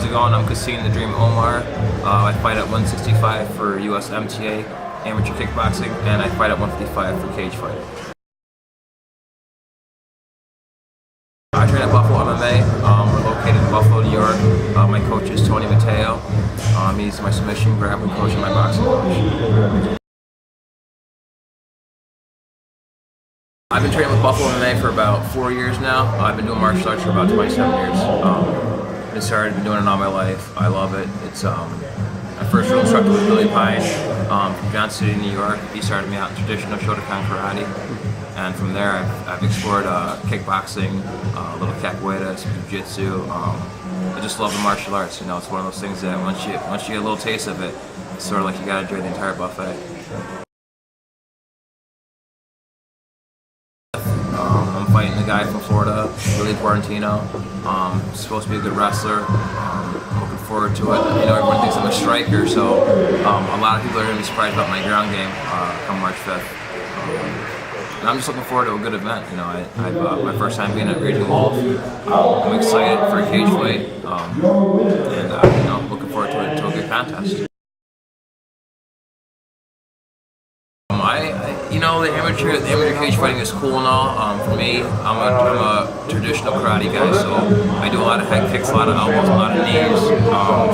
How's it going? I'm Kassine the Dream Omar. I fight at 165 for US MTA amateur kickboxing, and I fight at 155 for cage fighting. I train at Buffalo MMA. We're located in Buffalo, New York. My coach is Tony Mateo. He's my submission grappling coach and my boxing coach. I've been training with Buffalo MMA for about 4 years now. I've been doing martial arts for about 27 years. Been doing it all my life. I love it. It's my first real instructor was Billy Pine from Johnson City, New York. He started me out in traditional Shotokan karate, and from there I've explored kickboxing, a little capoeira, some jiu-jitsu. I just love the martial arts. You know, it's one of those things that once you get a little taste of it, it's sort of like you gotta enjoy the entire buffet. I'm fighting the guy from Florida, Willie Quarantino. Supposed to be a good wrestler. I'm looking forward to it. You know, everyone thinks I'm a striker, so a lot of people are going to be surprised about my ground game come March 5th. And I'm just looking forward to a good event. You know, I've my first time being at Raging Wolf. I'm excited for a cage fight, and you know, looking forward to a good contest. You know, the amateur cage fighting is cool and all. For me, I'm a traditional karate guy, so I do a lot of head kicks, a lot of elbows, a lot of knees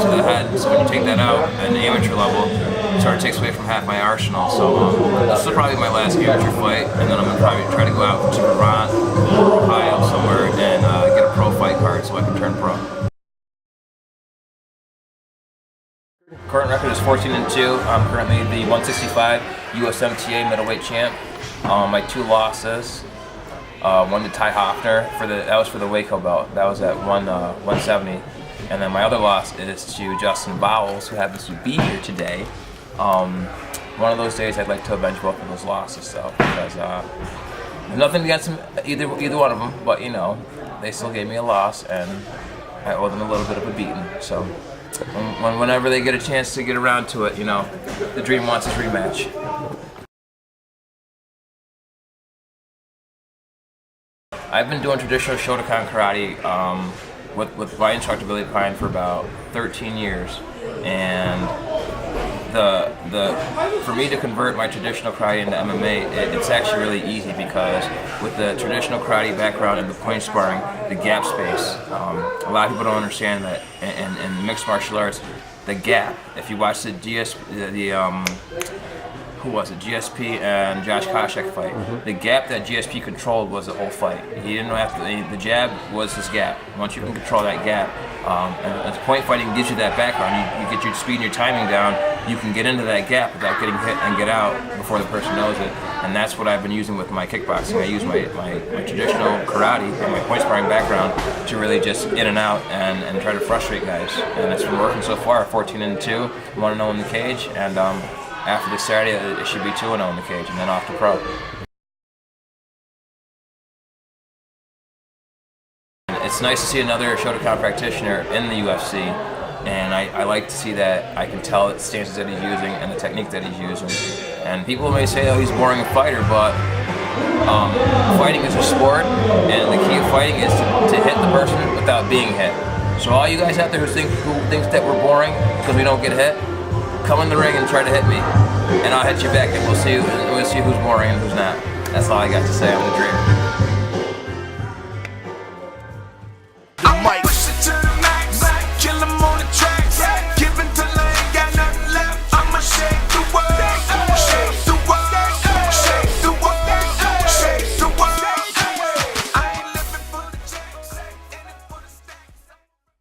to the head. So when you take that out at the amateur level, it sort of takes away from half my arsenal. So this is probably my last amateur fight, and then I'm gonna probably try to go out to Vermont or Ohio somewhere and get a pro fight card so I can turn pro. Current record is 14-2. I'm currently the 165 US MTA middleweight champ. My 2 losses, one to Ty Hoffner that was for the Waco belt. That was at 170, and then my other loss is to Justin Bowles, who happens to be here today. One of those days, I'd like to avenge both of those losses, though, because nothing against them, either one of them, but you know, they still gave me a loss, and I owe them a little bit of a beating. So whenever they get a chance to get around to it, you know, the Dream wants his rematch. I've been doing traditional Shotokan karate with my instructor Billy Pine for about 13 years, and for me to convert my traditional karate into MMA, it's actually really easy, because with the traditional karate background and the point sparring, the gap space, a lot of people don't understand that in mixed martial arts, the gap. If you watch the GSP and Josh Koscheck fight, the gap that GSP controlled was the whole fight. He didn't have to, the jab was his gap. Once you can control that gap, and point fighting gives you that background, you get your speed and your timing down, you can get into that gap without getting hit and get out before the person knows it. And that's what I've been using with my kickboxing. I use my traditional karate and my point sparring background to really just in and out and try to frustrate guys. And it's been working so far. 14-2, 1-0 in the cage, and after this Saturday, it should be 2-0 in the cage, and then off to pro. It's nice to see another Shotokan practitioner in the UFC, and I like to see that. I can tell the stances that he's using and the technique that he's using. And people may say, oh, he's a boring fighter, but fighting is a sport, and the key of fighting is to hit the person without being hit. So all you guys out there who thinks that we're boring because we don't get hit, come in the ring and try to hit me, and I'll hit you back, and we'll see who's boring and who's not. That's all I got to say on the Dream.